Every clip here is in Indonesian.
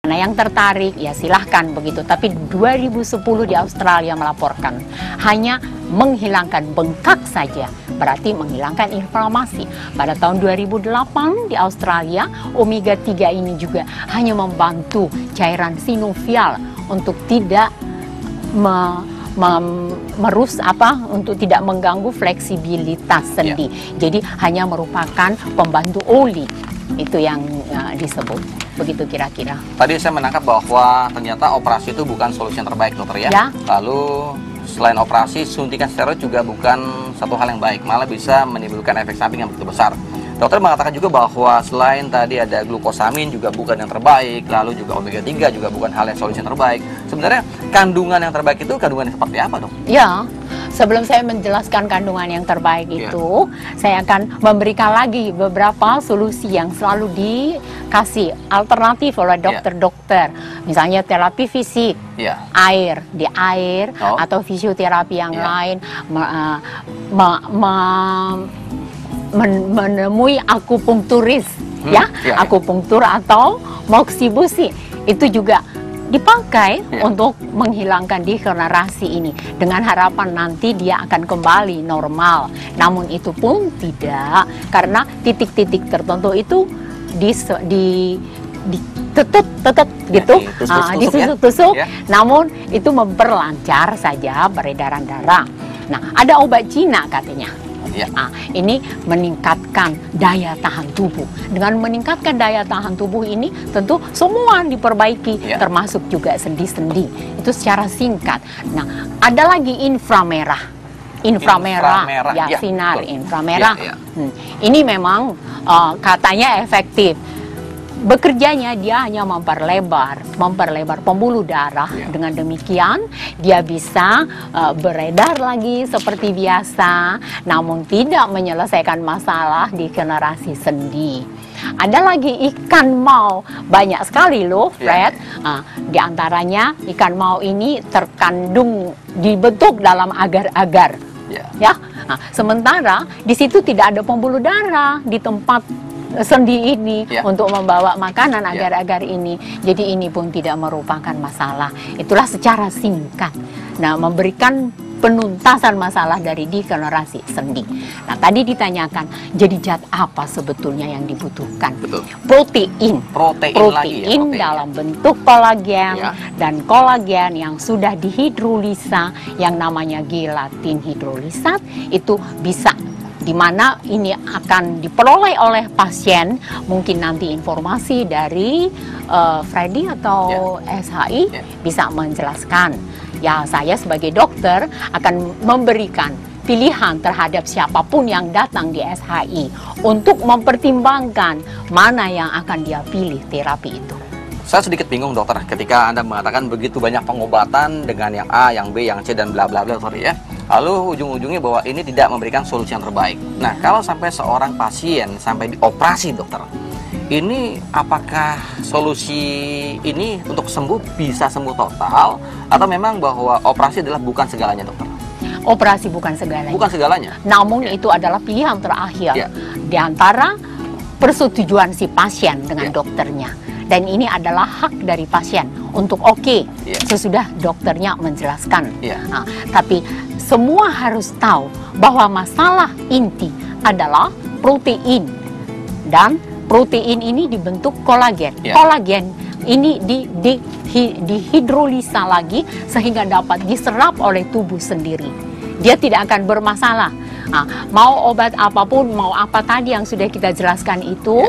Nah, yang tertarik ya silahkan begitu. Tapi 2010 di Australia melaporkan hanya menghilangkan bengkak saja, berarti menghilangkan inflamasi. Pada tahun 2008 di Australia, omega 3 ini juga hanya membantu cairan sinovial untuk tidak untuk tidak mengganggu fleksibilitas sendi. Jadi hanya merupakan pembantu oli. Itu yang disebut. Begitu kira-kira. Tadi saya menangkap bahwa ternyata operasi itu bukan solusi yang terbaik, dokter ya. Lalu selain operasi, suntikan steroid juga bukan satu hal yang baik, malah bisa menimbulkan efek samping yang begitu besar. Dokter mengatakan juga bahwa selain tadi ada glukosamin juga bukan yang terbaik, lalu juga omega 3 juga bukan hal yang solusi yang terbaik. Sebenarnya kandungan yang terbaik itu kandungan yang seperti apa, dok? Ya, sebelum saya menjelaskan kandungan yang terbaik itu, saya akan memberikan lagi beberapa solusi yang selalu dikasih alternatif oleh dokter-dokter. Misalnya terapi fisik, air, atau fisioterapi yang lain, menemui akupunkturis, akupunktur atau moxibusi. Itu juga dipakai untuk menghilangkan degenerasi ini dengan harapan nanti dia akan kembali normal. Namun itu pun tidak, karena titik-titik tertentu itu ditutup gitu, ditusuk-tusuk, namun itu memperlancar saja peredaran darah. Nah, ada obat Cina katanya. Ini meningkatkan daya tahan tubuh. Dengan meningkatkan daya tahan tubuh ini tentu semua diperbaiki, termasuk juga sendi-sendi. Itu secara singkat. Nah, ada lagi inframerah, sinar inframerah. Ini memang katanya efektif. Bekerjanya dia hanya memperlebar pembuluh darah. Dengan demikian dia bisa beredar lagi seperti biasa, namun tidak menyelesaikan masalah degenerasi sendi. Ada lagi ikan mau, banyak sekali loh, Fred. Di antaranya ikan mau ini terkandung dibentuk dalam agar-agar. Sementara di situ tidak ada pembuluh darah di tempat sendi ini untuk membawa makanan agar-agar ini. Jadi ini pun tidak merupakan masalah. Itulah secara singkat. Nah, memberikan penuntasan masalah dari degenerasi sendi. Nah, tadi ditanyakan, jadi zat apa sebetulnya yang dibutuhkan? Protein dalam bentuk kolagen dan kolagen yang sudah dihidrolisa yang namanya gelatin hidrolisat itu bisa, di mana ini akan diperoleh oleh pasien. Mungkin nanti informasi dari Freddy atau SHI bisa menjelaskan. Ya, saya sebagai dokter akan memberikan pilihan terhadap siapapun yang datang di SHI untuk mempertimbangkan mana yang akan dia pilih terapi itu. Saya sedikit bingung, dokter, ketika Anda mengatakan begitu banyak pengobatan dengan yang A, yang B, yang C, dan bla bla bla, sorry ya. Lalu ujung-ujungnya bahwa ini tidak memberikan solusi yang terbaik. Nah, kalau sampai seorang pasien sampai dioperasi, dokter, ini apakah solusi ini untuk sembuh bisa sembuh total, atau memang bahwa operasi adalah bukan segalanya, dokter? Operasi bukan segalanya. Bukan segalanya. Namun itu adalah pilihan terakhir di antara persetujuan si pasien dengan dokternya. Dan ini adalah hak dari pasien untuk sesudah dokternya menjelaskan. Nah, tapi semua harus tahu bahwa masalah inti adalah protein, dan protein ini dibentuk kolagen. Kolagen ini dihidrolisa lagi sehingga dapat diserap oleh tubuh sendiri. Dia tidak akan bermasalah. Mau obat apapun, mau apa tadi yang sudah kita jelaskan itu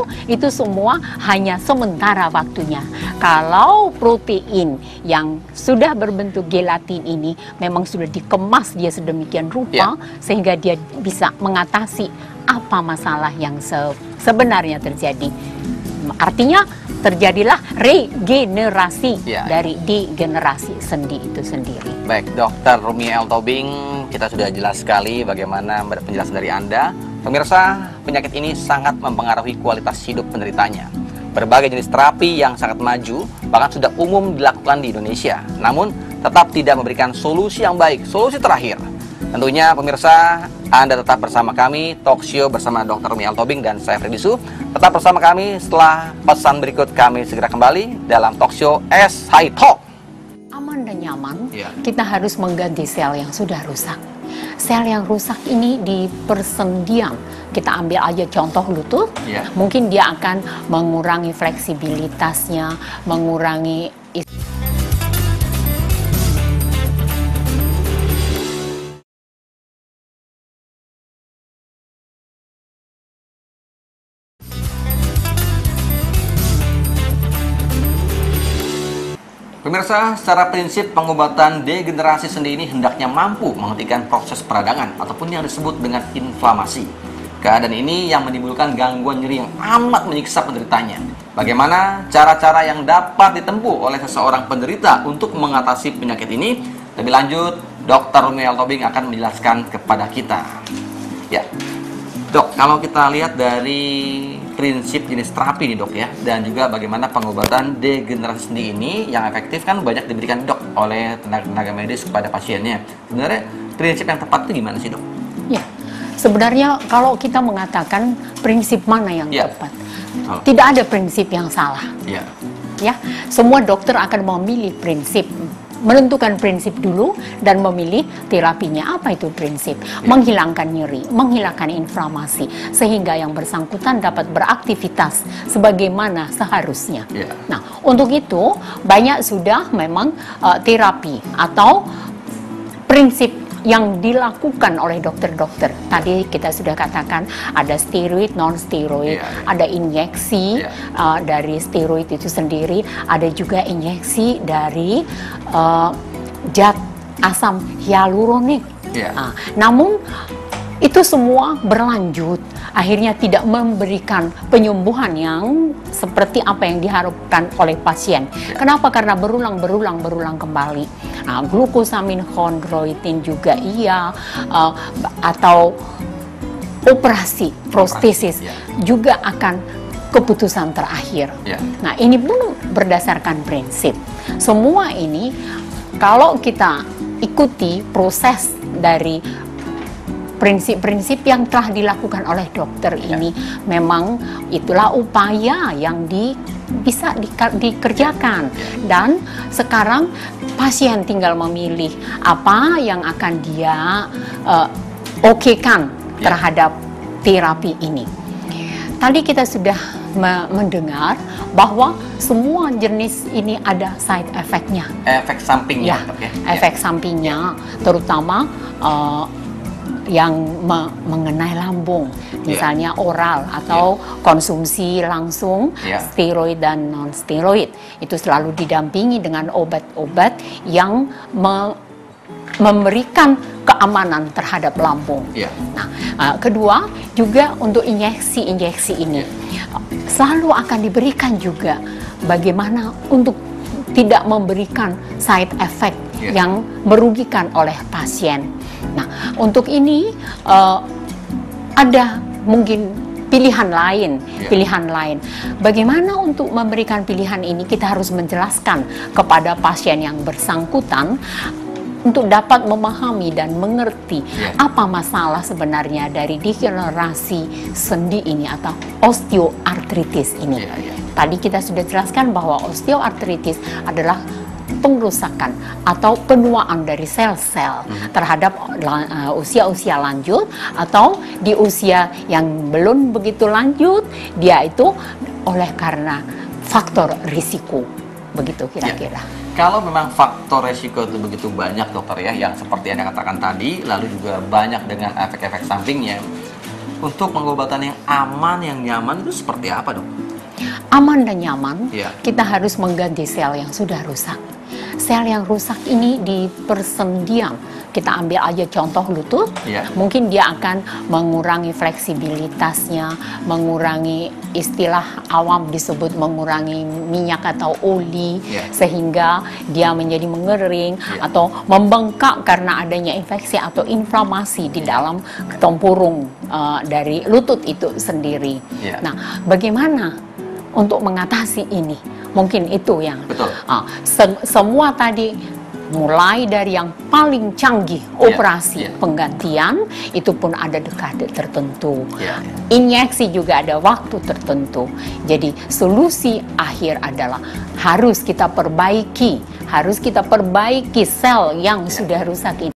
semua hanya sementara waktunya. Kalau protein yang sudah berbentuk gelatin ini memang sudah dikemas dia sedemikian rupa sehingga dia bisa mengatasi apa masalah yang sebenarnya terjadi. Artinya terjadilah regenerasi dari degenerasi sendi itu sendiri. Baik, Dokter Rumi L. Tobing, kita sudah jelas sekali bagaimana penjelasan dari Anda. Pemirsa, penyakit ini sangat mempengaruhi kualitas hidup penderitanya. Berbagai jenis terapi yang sangat maju, bahkan sudah umum dilakukan di Indonesia. Namun, tetap tidak memberikan solusi yang baik. Solusi terakhir Tentunya pemirsa, Anda tetap bersama kami, talk show bersama Dr. Umi Altobing dan saya Freddy Su. Tetap bersama kami, setelah pesan berikut kami segera kembali dalam talk show SHI Talk. Aman dan nyaman, kita harus mengganti sel yang sudah rusak. Sel yang rusak ini di persendian. Kita ambil aja contoh lutut, mungkin dia akan mengurangi fleksibilitasnya, mengurangi Pemirsa, secara prinsip pengobatan degenerasi sendi ini hendaknya mampu menghentikan proses peradangan ataupun yang disebut dengan inflamasi. Keadaan ini yang menimbulkan gangguan nyeri yang amat menyiksa penderitanya. Bagaimana cara-cara yang dapat ditempuh oleh seseorang penderita untuk mengatasi penyakit ini? Lebih lanjut, Dr. Umi Altobing akan menjelaskan kepada kita. Ya, Dok, kalau kita lihat dari prinsip jenis terapi nih dok ya, dan juga bagaimana pengobatan degenerasi sendi ini yang efektif kan banyak diberikan dok oleh tenaga medis kepada pasiennya. Sebenarnya prinsip yang tepat itu gimana sih dok? Ya, sebenarnya kalau kita mengatakan prinsip mana yang tepat, tidak ada prinsip yang salah. Ya, semua dokter akan memilih prinsip, menentukan prinsip dulu dan memilih terapinya. Apa itu prinsip? Menghilangkan nyeri, menghilangkan inflamasi sehingga yang bersangkutan dapat beraktivitas sebagaimana seharusnya. Nah, untuk itu banyak sudah memang terapi atau prinsip yang dilakukan oleh dokter-dokter. Tadi kita sudah katakan ada steroid, non-steroid, ada injeksi dari steroid itu sendiri, ada juga injeksi dari zat asam hyaluronik. Namun itu semua berlanjut, akhirnya tidak memberikan penyembuhan yang seperti apa yang diharapkan oleh pasien. Kenapa? Karena berulang kembali. Nah, glukosamin chondroitin juga atau operasi prostesis juga akan keputusan terakhir. Nah, ini pun berdasarkan prinsip. Semua ini kalau kita ikuti proses dari prinsip-prinsip yang telah dilakukan oleh dokter ini, memang itulah upaya yang bisa dikerjakan. Dan sekarang pasien tinggal memilih apa yang akan dia okekan terhadap terapi ini. Tadi kita sudah mendengar bahwa semua jenis ini ada side effect-nya. Efek sampingnya. Efek sampingnya, terutama yang mengenai lambung, misalnya oral atau konsumsi langsung, steroid dan non-steroid. Itu selalu didampingi dengan obat-obat yang memberikan keamanan terhadap lambung. Nah, kedua juga untuk injeksi ini selalu akan diberikan juga bagaimana untuk tidak memberikan side effect yang merugikan oleh pasien. Nah, untuk ini ada mungkin pilihan lain. Bagaimana untuk memberikan pilihan ini? Kita harus menjelaskan kepada pasien yang bersangkutan untuk dapat memahami dan mengerti apa masalah sebenarnya dari degenerasi sendi ini atau osteoartritis ini. Tadi kita sudah jelaskan bahwa osteoartritis adalah pengrusakan atau penuaan dari sel-sel terhadap usia-usia lanjut atau di usia yang belum begitu lanjut, dia itu oleh karena faktor risiko. Begitu kira-kira. Kalau memang faktor resiko itu begitu banyak dokter ya, yang seperti Anda katakan tadi, lalu juga banyak dengan efek-efek sampingnya, untuk pengobatan yang aman, yang nyaman itu seperti apa dok? Aman dan nyaman, kita harus mengganti sel yang sudah rusak. Sel yang rusak ini di persendian. Kita ambil aja contoh lutut, mungkin dia akan mengurangi fleksibilitasnya, mengurangi, istilah awam disebut mengurangi minyak atau oli, sehingga dia menjadi mengering atau membengkak karena adanya infeksi atau inflamasi di dalam tempurung dari lutut itu sendiri. Nah, bagaimana untuk mengatasi ini? Mungkin itu yang semua tadi mulai dari yang paling canggih operasi penggantian, itu pun ada dekade tertentu. Injeksi juga ada waktu tertentu. Jadi solusi akhir adalah harus kita perbaiki sel yang sudah rusak ini.